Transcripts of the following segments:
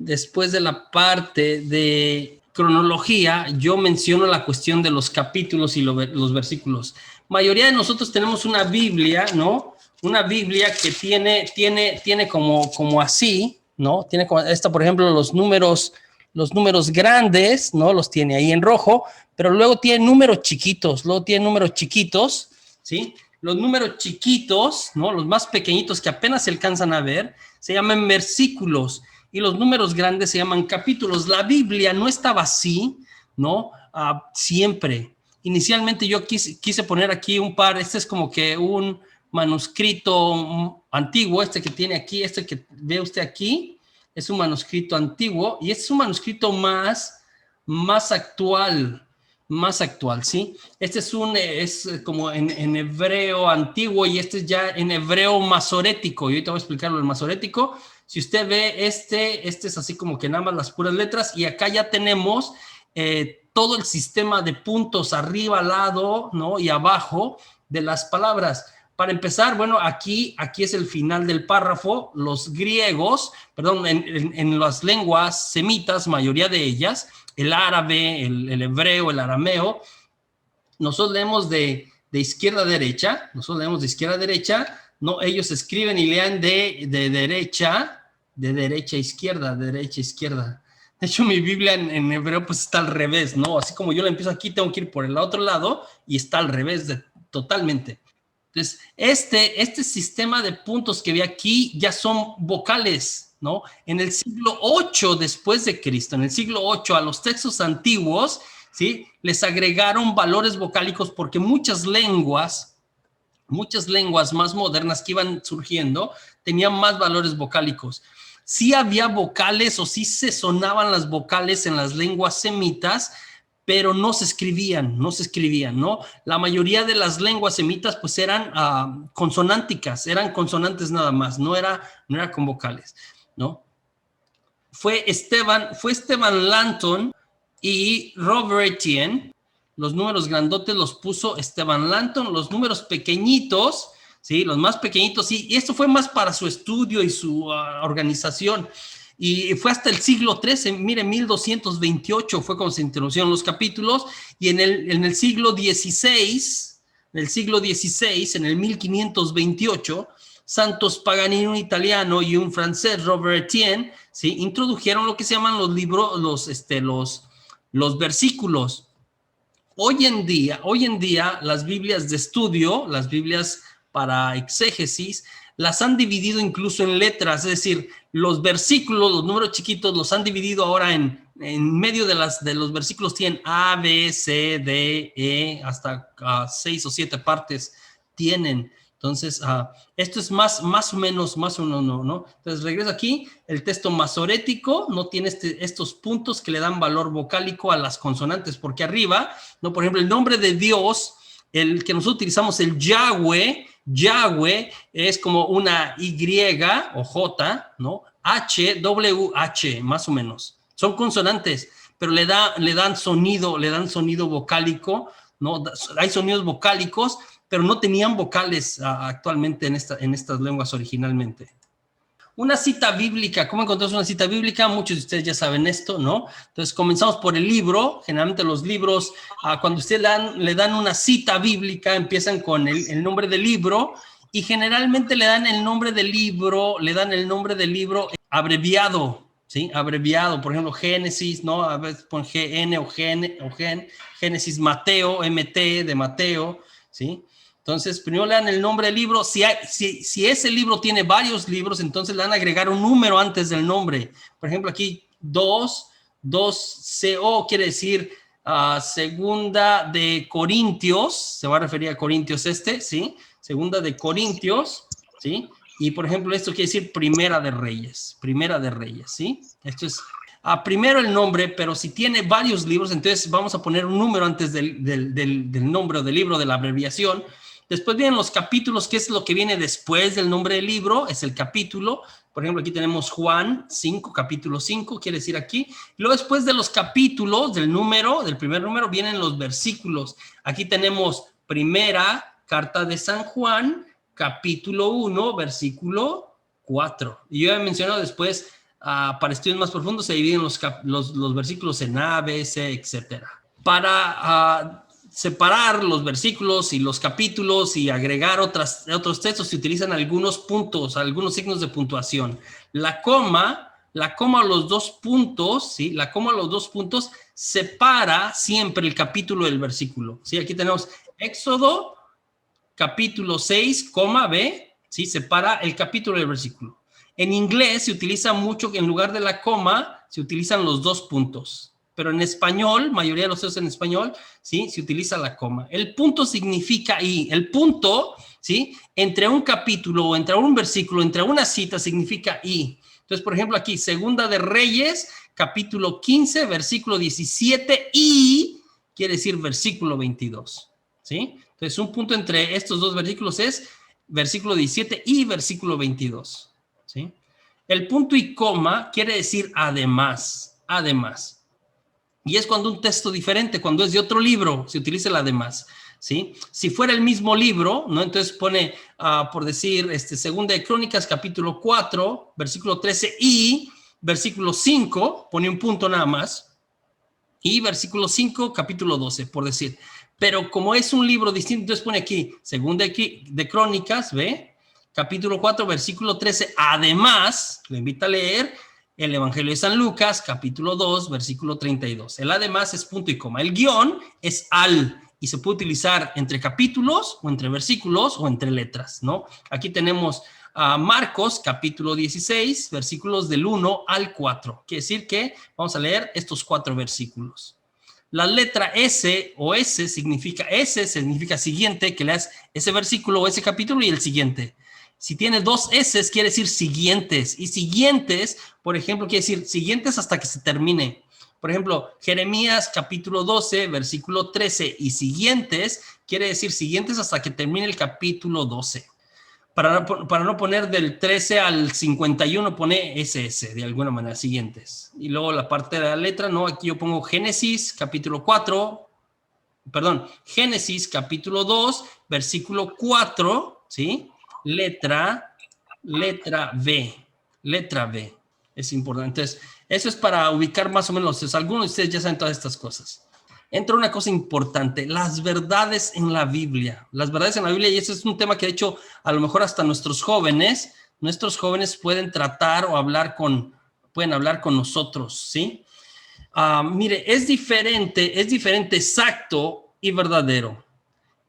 después de la parte de cronología, yo menciono la cuestión de los capítulos y los versículos. Mayoría de nosotros tenemos una Biblia, ¿no? Una Biblia que tiene como así, ¿no? Tiene como esta, por ejemplo, los números grandes, ¿no? Los tiene ahí en rojo, pero luego tiene números chiquitos, ¿sí? Los números chiquitos, ¿no? Los más pequeñitos que apenas se alcanzan a ver, se llaman versículos, y los números grandes se llaman capítulos. La Biblia no estaba así, ¿no? Siempre. Inicialmente yo quise poner aquí un par, este es como que un manuscrito antiguo, este que tiene aquí, este que ve usted aquí, es un manuscrito antiguo, y este es un manuscrito más actual, ¿sí? Este es como en hebreo antiguo, y este es ya en hebreo masorético. Y ahorita voy a explicar lo del masorético. Si usted ve este es así como que nada más las puras letras, y acá ya tenemos todo el sistema de puntos arriba, al lado, ¿no? Y abajo de las palabras. Para empezar, bueno, aquí es el final del párrafo. Los griegos, perdón, en las lenguas semitas, mayoría de ellas, el árabe, el hebreo, el arameo, nosotros leemos de izquierda a derecha, no, ellos escriben y leen de derecha a izquierda, De hecho, mi Biblia en hebreo pues está al revés, ¿no? Así como yo la empiezo aquí, tengo que ir por el otro lado y está al revés totalmente. Entonces, este sistema de puntos que ve aquí ya son vocales, ¿no? En el siglo 8 después de Cristo, en el siglo 8 a los textos antiguos, ¿sí? Les agregaron valores vocálicos porque muchas lenguas más modernas que iban surgiendo tenían más valores vocálicos. Sí había vocales o sí se sonaban las vocales en las lenguas semitas, pero no se escribían, ¿no? La mayoría de las lenguas semitas pues eran consonánticas, eran consonantes nada más, no era con vocales, ¿no? Fue Esteban Langton y Robert Etienne. Los números grandotes los puso Esteban Langton, los números pequeñitos, ¿sí? Los más pequeñitos, y esto fue más para su estudio y su organización. Y fue hasta el siglo XIII, mire, 1228 fue cuando se introdujeron los capítulos, y en el siglo XVI, en el 1528, Santos Paganini, un italiano, y un francés, Robert Etienne, ¿sí? Introdujeron lo que se llaman los libros, los versículos. Hoy en día, las Biblias de estudio, las Biblias para exégesis, las han dividido incluso en letras, es decir, los versículos, los números chiquitos, los han dividido ahora en medio de los versículos tienen A, B, C, D, E, hasta 6 o 7 partes tienen. Entonces, esto es más o menos, ¿no? Entonces, regreso aquí, el texto masorético no tiene estos puntos que le dan valor vocálico a las consonantes, porque arriba, ¿no? Por ejemplo, el nombre de Dios, el que nosotros utilizamos, el Yahweh es como una Y o J, ¿no? H, W, H, más o menos. Son consonantes, pero le dan sonido vocálico, ¿no? Hay sonidos vocálicos, pero no tenían vocales actualmente en estas lenguas originalmente. Una cita bíblica, ¿cómo encontramos una cita bíblica? Muchos de ustedes ya saben esto, ¿no? Entonces comenzamos por el libro. Generalmente los libros, cuando ustedes le dan una cita bíblica, empiezan con el nombre del libro, y generalmente le dan el nombre del libro abreviado, ¿sí? Abreviado, por ejemplo, Génesis, ¿no? A veces pon GN o Gen, Génesis, Mateo, MT de Mateo, ¿sí? Entonces, primero le dan el nombre del libro. Si ese libro tiene varios libros, entonces le van a agregar un número antes del nombre. Por ejemplo, aquí 2CO quiere decir Segunda de Corintios. Se va a referir a Corintios ¿sí? Segunda de Corintios, ¿sí? Y, por ejemplo, esto quiere decir Primera de Reyes, ¿sí? Esto es primero el nombre, pero si tiene varios libros, entonces vamos a poner un número antes del nombre o del libro, de la abreviación. Después vienen los capítulos, que es lo que viene después del nombre del libro, es el capítulo. Por ejemplo, aquí tenemos Juan 5, capítulo 5, quiere decir aquí. Luego, después de los capítulos, del primer número, vienen los versículos. Aquí tenemos primera carta de San Juan, capítulo 1, versículo 4. Y yo he mencionado después Para estudios más profundos se dividen los versículos en A, B, C, etcétera. Para separar los versículos y los capítulos y agregar otros textos se utilizan algunos puntos, algunos signos de puntuación. La coma o los dos puntos, ¿sí? La coma o los dos puntos separa siempre el capítulo del versículo, ¿sí? Aquí tenemos Éxodo, capítulo 6, coma B, ¿sí? Separa el capítulo del versículo. En inglés se utiliza mucho que en lugar de la coma se utilizan los dos puntos. Pero en español, mayoría de los textos en español, ¿sí? Se utiliza la coma. El punto significa y. El punto, ¿sí? Entre un capítulo o entre un versículo, entre una cita, significa y. Entonces, por ejemplo, aquí, Segunda de Reyes, capítulo 15, versículo 17, y quiere decir versículo 22, ¿sí? Entonces, un punto entre estos dos versículos es versículo 17 y versículo 22, ¿sí? El punto y coma quiere decir además, además. Y es cuando un texto diferente, cuando es de otro libro, se utiliza el además, ¿sí? Si fuera el mismo libro, ¿no? Entonces pone, por decir, Segunda de Crónicas, capítulo 4, versículo 13 y versículo 5, pone un punto nada más, y versículo 5, capítulo 12, por decir. Pero como es un libro distinto, entonces pone aquí, Segunda de Crónicas, ¿ve? Capítulo 4, versículo 13, además, lo invita a leer el Evangelio de San Lucas, capítulo 2, versículo 32. El además es punto y coma. El guión es al, y se puede utilizar entre capítulos, o entre versículos, o entre letras, ¿no? Aquí tenemos Marcos, capítulo 16, versículos del 1 al 4. Quiere decir que vamos a leer estos 4 versículos. La letra S o S significa siguiente, que leas ese versículo o ese capítulo y el siguiente. Si tiene dos S, quiere decir siguientes. Y siguientes, por ejemplo, quiere decir siguientes hasta que se termine. Por ejemplo, Jeremías capítulo 12, versículo 13 y siguientes, quiere decir siguientes hasta que termine el capítulo 12. Para no poner del 13 al 51, pone SS, de alguna manera, siguientes. Y luego la parte de la letra, ¿no? Aquí yo pongo Génesis, capítulo 4, Génesis, capítulo 2, versículo 4, ¿sí? Letra B, es importante. Entonces, eso es para ubicar más o menos, algunos de ustedes ya saben todas estas cosas. Entra una cosa importante, las verdades en la Biblia, y ese es un tema que de hecho a lo mejor hasta nuestros jóvenes pueden tratar o pueden hablar con nosotros, ¿sí? Mire, es diferente exacto y verdadero.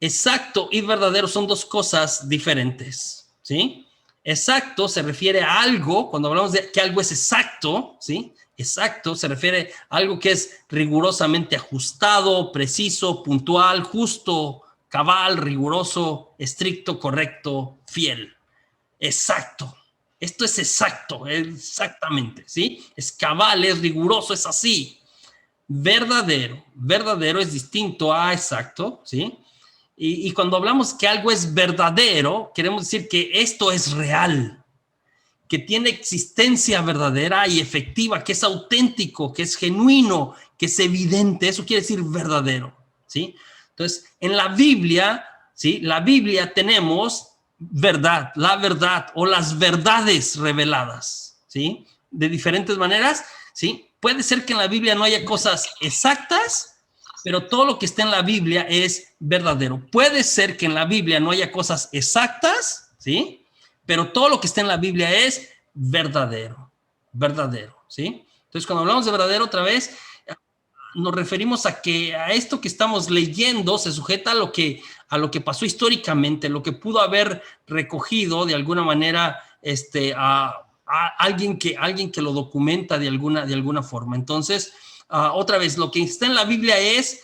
Exacto y verdadero son dos cosas diferentes, ¿sí? Exacto se refiere a algo, cuando hablamos de que algo es exacto, ¿sí? Exacto se refiere a algo que es rigurosamente ajustado, preciso, puntual, justo, cabal, riguroso, estricto, correcto, fiel. Exacto. Esto es exacto, exactamente, ¿sí? Es cabal, es riguroso, es así. Verdadero es distinto a exacto, ¿sí? Y cuando hablamos que algo es verdadero, queremos decir que esto es real, que tiene existencia verdadera y efectiva, que es auténtico, que es genuino, que es evidente. Eso quiere decir verdadero, ¿sí? Entonces, en la Biblia, ¿sí? La Biblia tenemos verdad, la verdad o las verdades reveladas, ¿sí? De diferentes maneras, ¿sí? Puede ser que en la Biblia no haya cosas exactas, pero todo lo que está en la Biblia es verdadero. Puede ser que en la Biblia no haya cosas exactas, ¿sí? Pero todo lo que está en la Biblia es verdadero, ¿sí? Entonces, cuando hablamos de verdadero otra vez, nos referimos a que a esto que estamos leyendo se sujeta a lo que pasó históricamente, lo que pudo haber recogido de alguna manera a alguien que lo documenta de alguna forma. Entonces, otra vez, lo que está en la Biblia es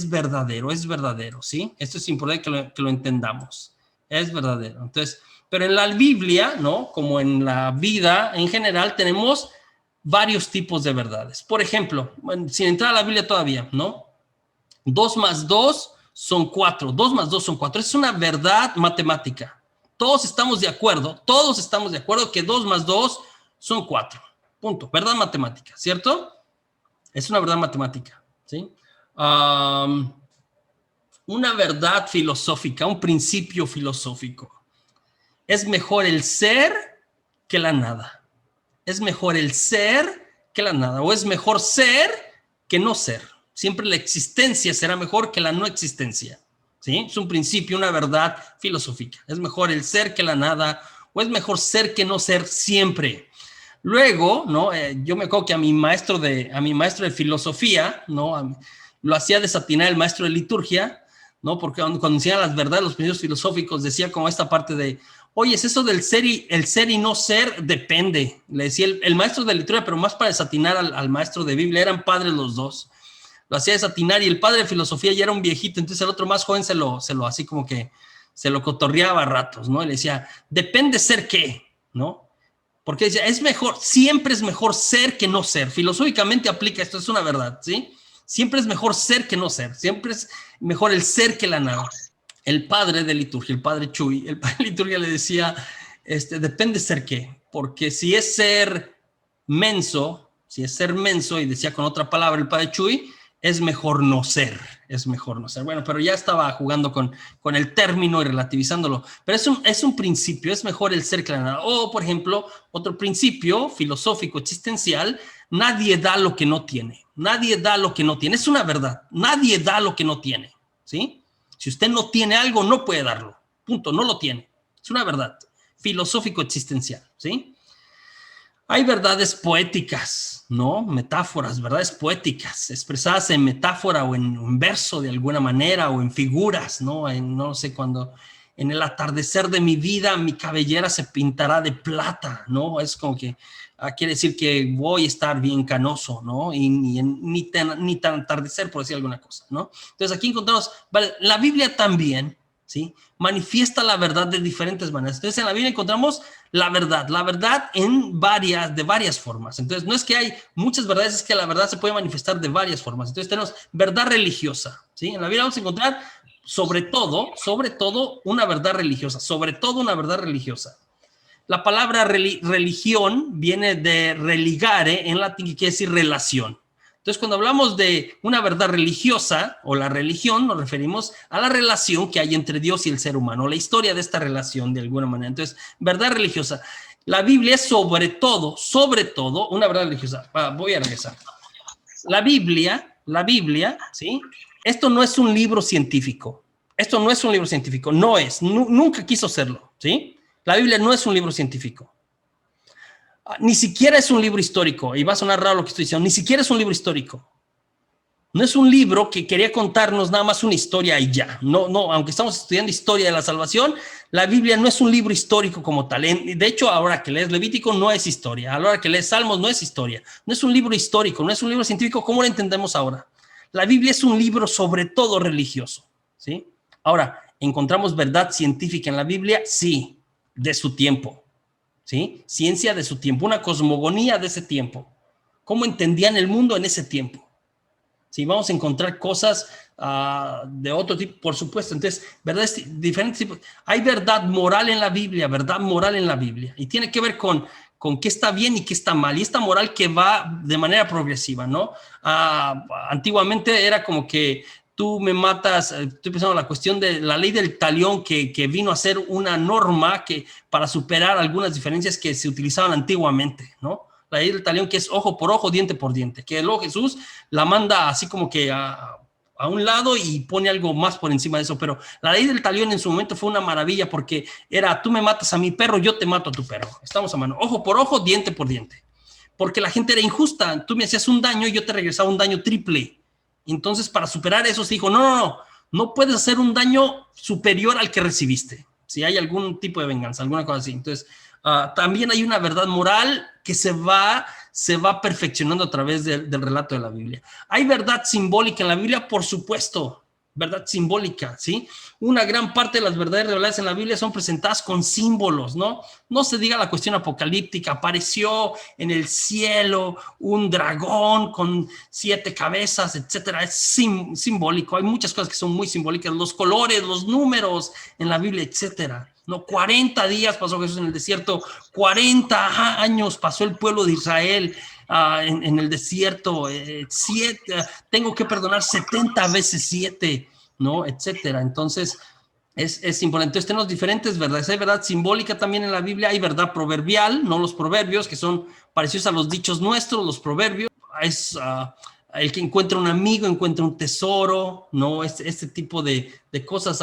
verdadero, ¿sí? Esto es importante que lo entendamos. Es verdadero. Entonces, pero en la Biblia, ¿no? Como en la vida en general, tenemos varios tipos de verdades. Por ejemplo, sin entrar a la Biblia todavía, ¿no? 2 más 2 son 4. 2 más 2 son 4. Es una verdad matemática. Todos estamos de acuerdo que 2 más 2 son 4. Punto. Verdad matemática, ¿cierto? Es una verdad matemática, ¿sí? Una verdad filosófica, un principio filosófico. Es mejor el ser que la nada. es mejor el ser que la nada, o es mejor ser que no ser. Siempre la existencia será mejor que la no existencia, ¿sí? Es un principio, una verdad filosófica. Es mejor el ser que la nada, o es mejor ser que no ser siempre. Luego, ¿no? Yo me acuerdo que a mi maestro de filosofía, ¿no? Lo hacía desatinar el maestro de liturgia, ¿no? Porque cuando enseñaba las verdades, los principios filosóficos, decía como esta parte de, oye, es eso del ser y no ser, depende. Le decía el maestro de liturgia, pero más para desatinar al maestro de Biblia, eran padres los dos. Lo hacía desatinar y el padre de filosofía ya era un viejito, entonces el otro más joven se lo así como que se lo cotorreaba a ratos, ¿no? Y le decía, depende ser qué, ¿no? Porque decía, es mejor, siempre es mejor ser que no ser. Filosóficamente aplica esto, es una verdad, ¿sí? Siempre es mejor ser que no ser, siempre es mejor el ser que la nada. El padre de liturgia, el padre Chuy, el padre de liturgia le decía, depende ser qué, porque si es ser menso, y decía con otra palabra el padre Chuy, es mejor no ser. Bueno, pero ya estaba jugando con el término y relativizándolo. Pero es un principio, es mejor el ser que la nada. O, por ejemplo, otro principio filosófico existencial, nadie da lo que no tiene. Nadie da lo que no tiene. Es una verdad. Nadie da lo que no tiene, ¿sí? Si usted no tiene algo, no puede darlo. Punto, no lo tiene. Es una verdad. Filosófico existencial, ¿sí? Hay verdades poéticas, ¿no? Metáforas, verdades poéticas, expresadas en metáfora o en verso de alguna manera o en figuras, ¿no? No sé, cuando en el atardecer de mi vida mi cabellera se pintará de plata, ¿no? Es como que quiere decir que voy a estar bien canoso, ¿no? Y ni tan atardecer, por decir alguna cosa, ¿no? Entonces aquí encontramos, vale, la Biblia también, ¿sí? Manifiesta la verdad de diferentes maneras. Entonces en la Biblia encontramos la verdad de varias formas. Entonces no es que hay muchas verdades, es que la verdad se puede manifestar de varias formas. Entonces tenemos verdad religiosa, ¿sí? En la Biblia vamos a encontrar sobre todo una verdad religiosa, La palabra religión viene de religare en latín, que quiere decir relación. Entonces, cuando hablamos de una verdad religiosa o la religión, nos referimos a la relación que hay entre Dios y el ser humano, la historia de esta relación de alguna manera. Entonces, verdad religiosa. La Biblia es sobre todo, una verdad religiosa. Voy a regresar. La Biblia, ¿sí? Esto no es un libro científico. Nunca quiso serlo, ¿sí? La Biblia no es un libro científico. Ni siquiera es un libro histórico, y va a sonar raro lo que estoy diciendo, ni siquiera es un libro histórico. No es un libro que quería contarnos nada más una historia y ya. No, aunque estamos estudiando historia de la salvación, la Biblia no es un libro histórico como tal. De hecho, ahora que lees Levítico no es historia, ahora que lees Salmos no es historia. No es un libro histórico, no es un libro científico como lo entendemos ahora. La Biblia es un libro sobre todo religioso, ¿sí? Ahora, ¿encontramos verdad científica en la Biblia? Sí, de su tiempo. ¿Sí? Ciencia de su tiempo, una cosmogonía de ese tiempo. ¿Cómo entendían el mundo en ese tiempo? ¿Sí? Vamos a encontrar cosas de otro tipo, por supuesto. Entonces, verdades diferentes tipos. Hay verdad moral en la Biblia, y tiene que ver con qué está bien y qué está mal. Y esta moral que va de manera progresiva, ¿no? Antiguamente era como que tú me matas, estoy pensando en la cuestión de la ley del talión que vino a ser una norma para superar algunas diferencias que se utilizaban antiguamente, ¿no? La ley del talión que es ojo por ojo, diente por diente, que luego Jesús la manda así como que a un lado y pone algo más por encima de eso, pero la ley del talión en su momento fue una maravilla porque era, tú me matas a mi perro, yo te mato a tu perro, estamos a mano, ojo por ojo, diente por diente, porque la gente era injusta, tú me hacías un daño y yo te regresaba un daño triple. Entonces, para superar eso, se dijo, no puedes hacer un daño superior al que recibiste, si hay algún tipo de venganza, alguna cosa así. Entonces, también hay una verdad moral que se va perfeccionando a través del relato de la Biblia. Hay verdad simbólica en la Biblia, por supuesto, verdad simbólica, ¿sí? Una gran parte de las verdades reveladas en la Biblia son presentadas con símbolos, ¿no? No se diga la cuestión apocalíptica, apareció en el cielo un dragón con 7 cabezas, etcétera, es simbólico, hay muchas cosas que son muy simbólicas, los colores, los números en la Biblia, etcétera. No, 40 días pasó Jesús en el desierto, 40 años pasó el pueblo de Israel en el desierto, tengo que perdonar 70 veces 7, ¿no? Etcétera. Entonces, Es importante. Entonces tenemos diferentes verdades. Hay verdad simbólica también en la Biblia, hay verdad proverbial, no los proverbios, que son parecidos a los dichos nuestros, los proverbios. Es el que encuentra un amigo, encuentra un tesoro, ¿no? Este tipo de cosas.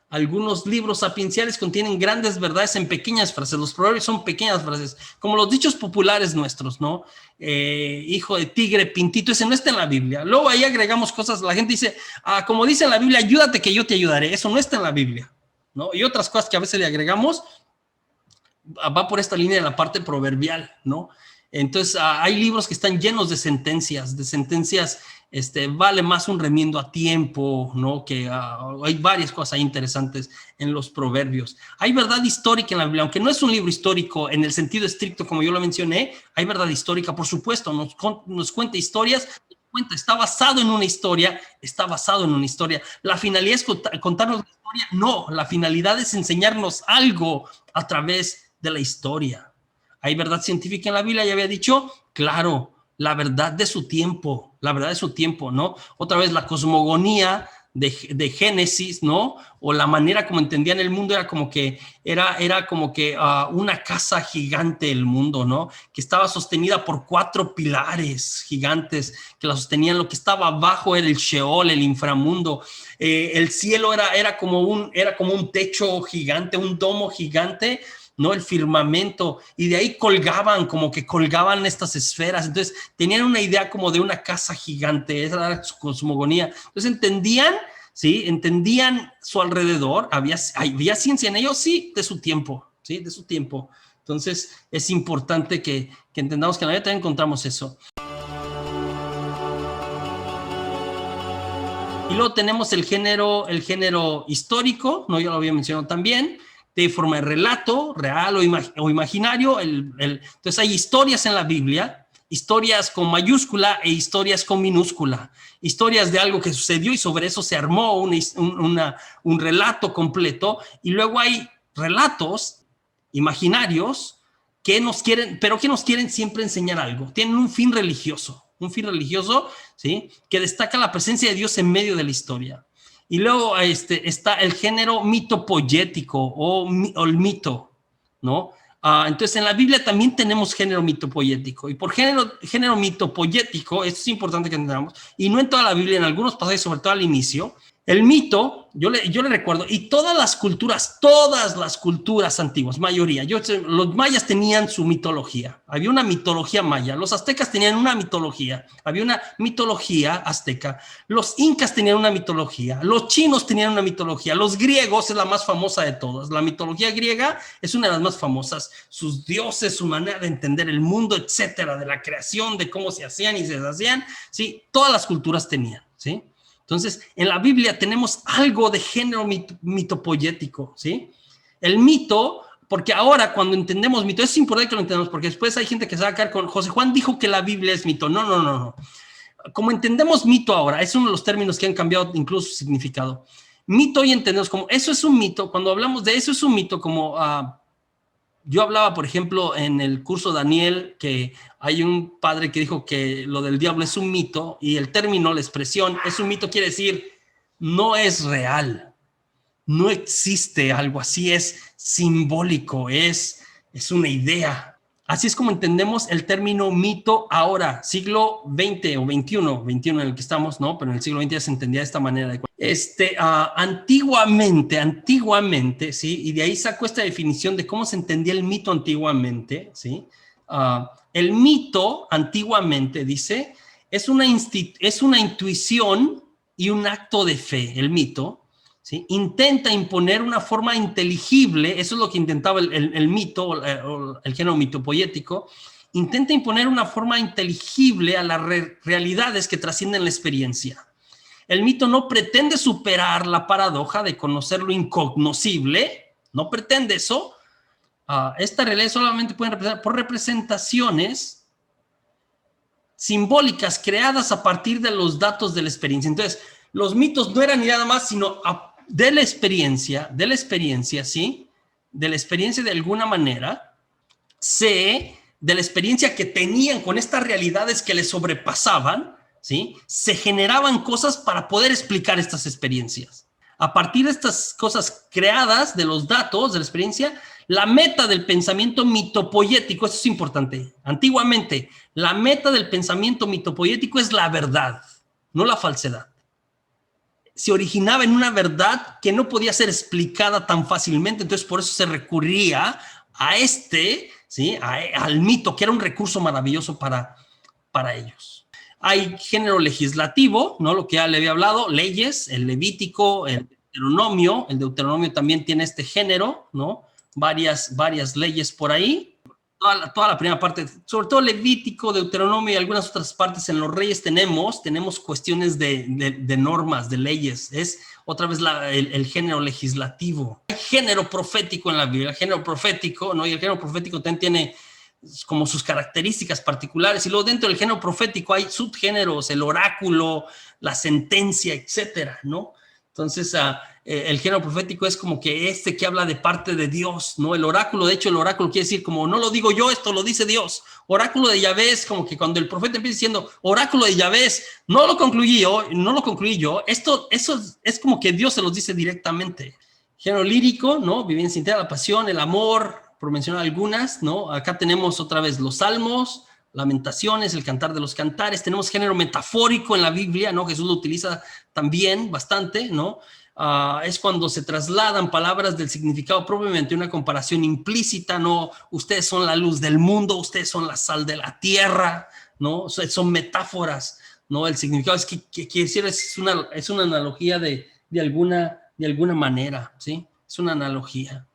Algunos libros sapienciales contienen grandes verdades en pequeñas frases. Los proverbios son pequeñas frases, como los dichos populares nuestros, ¿no? Hijo de tigre, pintito, ese no está en la Biblia. Luego ahí agregamos cosas, la gente dice, como dice en la Biblia, ayúdate que yo te ayudaré. Eso no está en la Biblia, ¿no? Y otras cosas que a veces le agregamos, va por esta línea de la parte proverbial, ¿no? Entonces, hay libros que están llenos de sentencias, vale más un remiendo a tiempo, ¿no? Que hay varias cosas ahí interesantes en los proverbios. Hay verdad histórica en la Biblia, aunque no es un libro histórico en el sentido estricto como yo lo mencioné, hay verdad histórica, por supuesto, nos cuenta historias, está basado en una historia, La finalidad es contarnos la historia, no, la finalidad es enseñarnos algo a través de la historia. ¿Hay verdad científica en la Biblia? Ya había dicho, claro, la verdad de su tiempo, ¿no? Otra vez la cosmogonía de Génesis, ¿no? O la manera como entendían el mundo era como que una casa gigante el mundo, ¿no? Que estaba sostenida por 4 pilares gigantes que la sostenían. Lo que estaba abajo era el Sheol, el inframundo. El cielo era como un techo gigante, un domo gigante, ¿no? El firmamento, y de ahí colgaban estas esferas. Entonces tenían una idea como de una casa gigante, esa era su cosmogonía. Entonces entendían su alrededor, había ciencia en ellos, sí, de su tiempo. Entonces es importante que entendamos que en la vida también encontramos eso. Y luego tenemos el género histórico, ¿no? Yo lo había mencionado también, de forma de relato, real o imaginario. Entonces hay historias en la Biblia, historias con mayúscula e historias con minúscula. Historias de algo que sucedió y sobre eso se armó un relato completo. Y luego hay relatos imaginarios que nos quieren siempre enseñar algo. Tienen un fin religioso, ¿sí? Que destaca la presencia de Dios en medio de la historia. Y luego está el género mitopoyético o el mito, ¿no? Entonces en la Biblia también tenemos género mitopoyético, y por género mitopoyético, esto es importante que entendamos, y no en toda la Biblia, en algunos pasajes, sobre todo al inicio. El mito, yo le recuerdo, y todas las culturas antiguas, mayoría, los mayas tenían su mitología, había una mitología maya, los aztecas tenían una mitología, había una mitología azteca, los incas tenían una mitología, los chinos tenían una mitología, los griegos es la más famosa de todas, la mitología griega es una de las más famosas, sus dioses, su manera de entender el mundo, etcétera, de la creación, de cómo se hacían y se deshacían, ¿sí? Todas las culturas tenían, ¿sí? Entonces, en la Biblia tenemos algo de género mitopoyético, ¿sí? El mito, porque ahora cuando entendemos mito, es importante que lo entendamos, porque después hay gente que se va a caer con José Juan dijo que la Biblia es mito. No. Como entendemos mito ahora, es uno de los términos que han cambiado incluso su significado. Mito hoy entendemos como, eso es un mito, cuando hablamos de eso es un mito, como yo hablaba, por ejemplo, en el curso Daniel, que hay un padre que dijo que lo del diablo es un mito, y el término, la expresión, es un mito, quiere decir, no es real, no existe algo así, es simbólico, es una idea. Así es como entendemos el término mito ahora, siglo XX o XXI en el que estamos, ¿no? Pero en el siglo XX ya se entendía de esta manera. Antiguamente, ¿sí? Y de ahí saco esta definición de cómo se entendía el mito antiguamente, ¿sí? El mito antiguamente, dice, es una intuición y un acto de fe, el mito, ¿sí? Intenta imponer una forma inteligible, eso es lo que intentaba el mito, o el género mitopoyético, intenta imponer una forma inteligible a las realidades que trascienden la experiencia. El mito no pretende superar la paradoja de conocer lo incognoscible, no pretende eso. Esta realidad solamente puede representar por representaciones simbólicas creadas a partir de los datos de la experiencia. Entonces, los mitos no eran ni nada más, sino de la experiencia, ¿sí? De la experiencia de alguna manera, de la experiencia que tenían con estas realidades que les sobrepasaban, ¿sí? Se generaban cosas para poder explicar estas experiencias. A partir de estas cosas creadas, de los datos, de la experiencia, la meta del pensamiento mitopoyético, esto es importante. Antiguamente, la meta del pensamiento mitopoyético es la verdad, no la falsedad. Se originaba en una verdad que no podía ser explicada tan fácilmente, entonces por eso se recurría a ¿sí? Al mito, que era un recurso maravilloso para ellos. Hay género legislativo, ¿no? Lo que ya le había hablado, leyes, el Levítico, el Deuteronomio también tiene este género, ¿no? Varias leyes por ahí. Toda la primera parte, sobre todo Levítico, Deuteronomio y algunas otras partes en los Reyes tenemos cuestiones de normas, de leyes. Es otra vez el género legislativo. Hay género profético en la Biblia, el género profético, ¿no? Y el género profético también tiene como sus características particulares, y luego dentro del género profético hay subgéneros, el oráculo, la sentencia, etcétera, ¿no? Entonces, el género profético es como que que habla de parte de Dios, ¿no? El oráculo, de hecho, el oráculo quiere decir como, no lo digo yo, esto lo dice Dios. Oráculo de Yahvé es como que cuando el profeta empieza diciendo, oráculo de Yahvé, no lo concluí yo, eso es como que Dios se los dice directamente. Género lírico, ¿no? Vivencia interna, la pasión, el amor, por mencionar algunas, ¿no? Acá tenemos otra vez los salmos, lamentaciones, el cantar de los cantares. Tenemos género metafórico en la Biblia, ¿no? Jesús lo utiliza también bastante, ¿no? Es cuando se trasladan palabras del significado propiamente, una comparación implícita, ¿no? Ustedes son la luz del mundo, ustedes son la sal de la tierra, ¿no? Son metáforas, ¿no? El significado quiere decir, es una analogía de alguna manera, ¿sí? Es una analogía.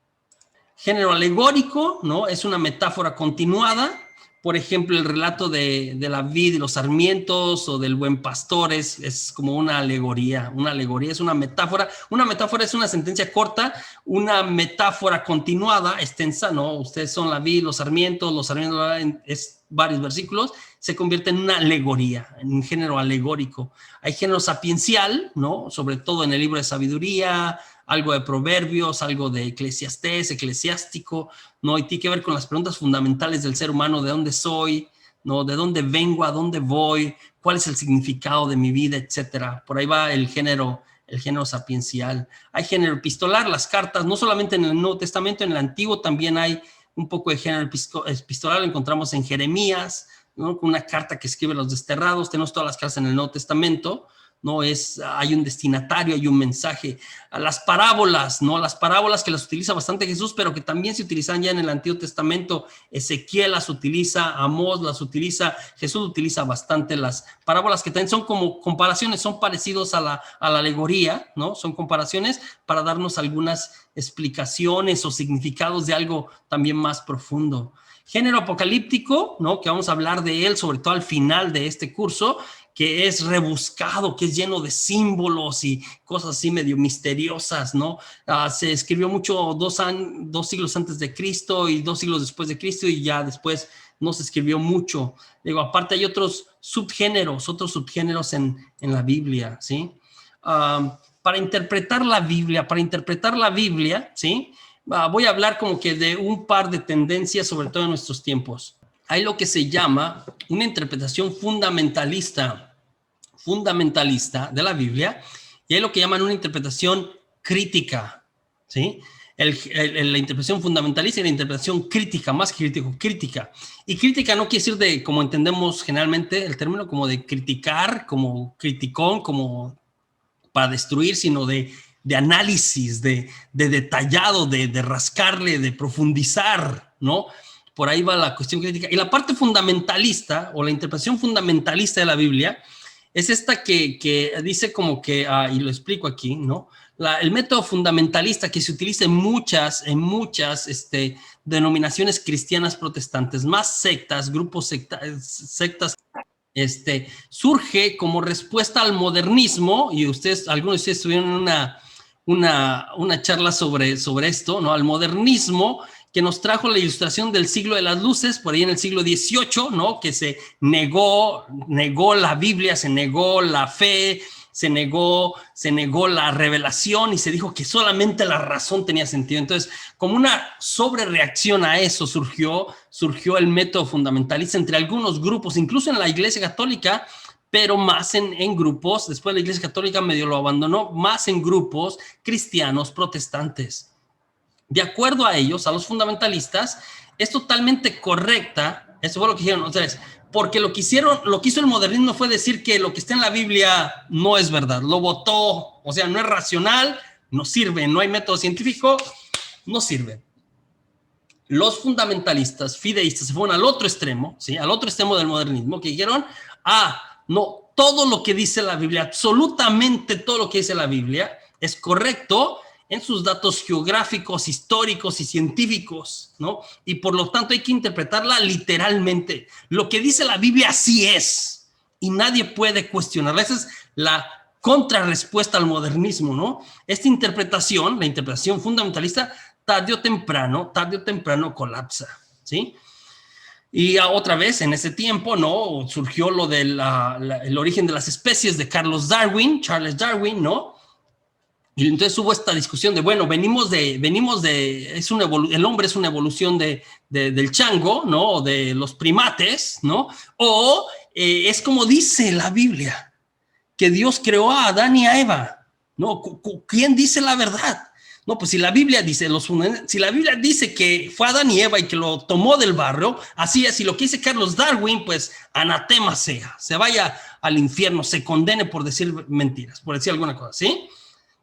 Género alegórico, ¿no? Es una metáfora continuada. Por ejemplo, el relato de la vid y los sarmientos o del buen pastor es como una alegoría. Una alegoría es una metáfora. Una metáfora es una sentencia corta, una metáfora continuada, extensa, ¿no? Ustedes son la vid, los sarmientos es varios versículos, se convierte en una alegoría, en un género alegórico. Hay género sapiencial, ¿no? Sobre todo en el libro de sabiduría, algo de proverbios, algo de Eclesiastés, eclesiástico, ¿no? Y tiene que ver con las preguntas fundamentales del ser humano: ¿de dónde soy? ¿No? ¿De dónde vengo? ¿A dónde voy? ¿Cuál es el significado de mi vida? Etcétera. Por ahí va el género sapiencial. Hay género epistolar, las cartas, no solamente en el Nuevo Testamento, en el Antiguo también hay un poco de género epistolar, lo encontramos en Jeremías, ¿no? Con una carta que escribe a los desterrados. Tenemos todas las cartas en el Nuevo Testamento, ¿no? Hay un destinatario, hay un mensaje. A las parábolas, ¿no? Las parábolas que las utiliza bastante Jesús, pero que también se utilizan ya en el Antiguo Testamento. Ezequiel las utiliza, Amós las utiliza, Jesús utiliza bastante las parábolas, que también son como comparaciones, son parecidos a la alegoría, ¿no? Son comparaciones para darnos algunas explicaciones o significados de algo también más profundo. Género apocalíptico, ¿no? Que vamos a hablar de él, sobre todo al final de este curso, que es rebuscado, que es lleno de símbolos y cosas así medio misteriosas, ¿no? Se escribió mucho 2 siglos antes de Cristo y 2 siglos después de Cristo, y ya después no se escribió mucho. Digo, aparte hay otros subgéneros en la Biblia, ¿sí? Para interpretar la Biblia, ¿sí? Voy a hablar como que de un par de tendencias, sobre todo en nuestros tiempos. Hay lo que se llama una interpretación fundamentalista de la Biblia, y hay lo que llaman una interpretación crítica, ¿sí? La interpretación fundamentalista y la interpretación crítica, más que crítica. Y crítica no quiere decir como entendemos generalmente el término, como de criticar, como criticón, como para destruir, sino de análisis, de detallado, de rascarle, de profundizar, ¿no? Por ahí va la cuestión crítica. Y la parte fundamentalista, o la interpretación fundamentalista de la Biblia, es esta que dice como que, y lo explico aquí, ¿no? El método fundamentalista que se utiliza en muchas denominaciones cristianas protestantes, más sectas, grupos sectas, surge como respuesta al modernismo, y algunos de ustedes tuvieron una charla sobre esto, ¿no? Al modernismo, que nos trajo la ilustración del siglo de las luces, por ahí en el siglo XVIII, ¿no? Que se negó la Biblia, se negó la fe, se negó la revelación, y se dijo que solamente la razón tenía sentido. Entonces, como una sobrereacción a eso, surgió el método fundamentalista entre algunos grupos, incluso en la Iglesia Católica. pero más en grupos. Después la Iglesia Católica medio lo abandonó, más en grupos cristianos protestantes. De acuerdo a ellos, a los fundamentalistas, es totalmente correcta. Eso fue lo que dijeron ustedes, porque lo que hizo el modernismo fue decir que lo que está en la Biblia no es verdad, lo votó, o sea, no es racional, no sirve, no hay método científico, no sirve. Los fundamentalistas, fideístas, se fueron al otro extremo, ¿sí? Al otro extremo del modernismo, que dijeron, no, todo lo que dice la Biblia, absolutamente todo lo que dice la Biblia es correcto en sus datos geográficos, históricos y científicos, ¿no? Y por lo tanto hay que interpretarla literalmente. Lo que dice la Biblia así es, y nadie puede cuestionarla. Esa es la contrarrespuesta al modernismo, ¿no? Esta interpretación, la interpretación fundamentalista, tarde o temprano colapsa, ¿sí? Y otra vez, en ese tiempo, ¿no? Surgió lo del el origen de las especies de Charles Darwin, ¿no? Y entonces hubo esta discusión de, bueno, el hombre es una evolución del chango, ¿no? O de los primates, ¿no? O es como dice la Biblia, que Dios creó a Adán y a Eva, ¿no? ¿Quién dice la verdad? No, pues si la Biblia dice que fue Adán y Eva y que lo tomó del barro, así es, y lo que dice Charles Darwin, pues anatema sea, se vaya al infierno, se condene por decir mentiras, por decir alguna cosa, ¿sí?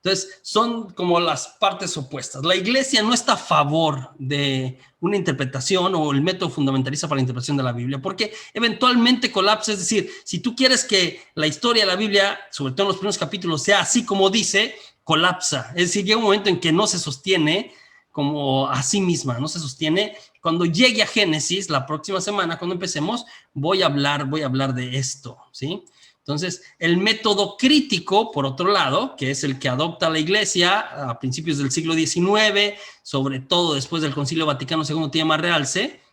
Entonces, son como las partes opuestas. La iglesia no está a favor de una interpretación o el método fundamentalista para la interpretación de la Biblia, porque eventualmente colapsa. Es decir, si tú quieres que la historia de la Biblia, sobre todo en los primeros capítulos, sea así como dice, colapsa. Es decir, llega un momento en que no se sostiene como a sí misma, no se sostiene. Cuando llegue a Génesis, la próxima semana, cuando empecemos, voy a hablar de esto, ¿sí? Entonces, el método crítico, por otro lado, que es el que adopta la Iglesia a principios del siglo XIX, sobre todo después del Concilio Vaticano II, tiene más realce,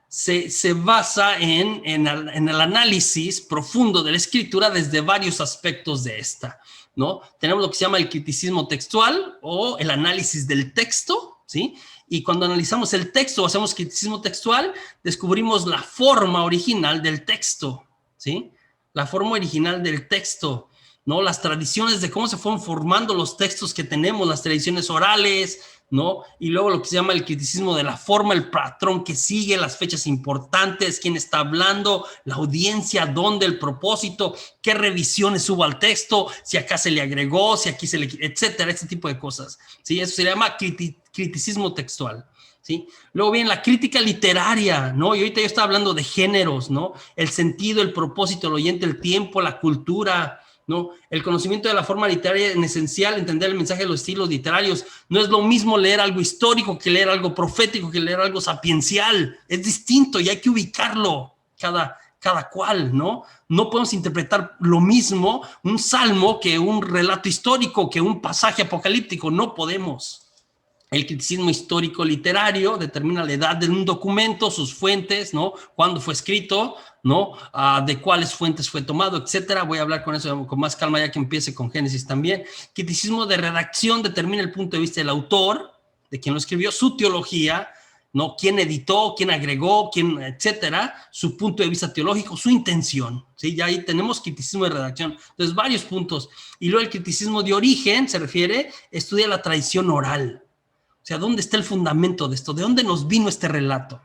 se basa en el análisis profundo de la Escritura desde varios aspectos de esta, ¿no? Tenemos lo que se llama el criticismo textual o el análisis del texto, ¿sí? Y cuando analizamos el texto o hacemos criticismo textual, descubrimos la forma original del texto, ¿sí? La forma original del texto, ¿no? Las tradiciones de cómo se fueron formando los textos que tenemos, las tradiciones orales, ¿no? Y luego lo que se llama el criticismo de la forma, el patrón que sigue, las fechas importantes, quién está hablando, la audiencia, dónde, el propósito, qué revisiones hubo al texto, si acá se le agregó, si aquí se le, etcétera, este tipo de cosas, ¿sí? Eso se llama criticismo textual, ¿sí? Luego viene la crítica literaria, ¿no? Y ahorita yo estaba hablando de géneros, ¿no? El sentido, el propósito, el oyente, el tiempo, la cultura, ¿no? El conocimiento de la forma literaria en esencial, entender el mensaje de los estilos literarios. No es lo mismo leer algo histórico que leer algo profético, que leer algo sapiencial. Es distinto y hay que ubicarlo cada cual, ¿no? No podemos interpretar lo mismo un salmo que un relato histórico, que un pasaje apocalíptico. No podemos. El criticismo histórico literario determina la edad de un documento, sus fuentes, ¿no? Cuándo fue escrito, ¿no? De cuáles fuentes fue tomado, etcétera. Voy a hablar con eso con más calma ya que empiece con Génesis también. Criticismo de redacción determina el punto de vista del autor, de quien lo escribió, su teología, ¿no? Quién editó, quién agregó, quién, etcétera, su punto de vista teológico, su intención, ¿sí? Ya ahí tenemos criticismo de redacción. Entonces, varios puntos. Y luego el criticismo de origen se refiere, estudia la tradición oral. O sea, ¿dónde está el fundamento de esto? ¿De dónde nos vino este relato?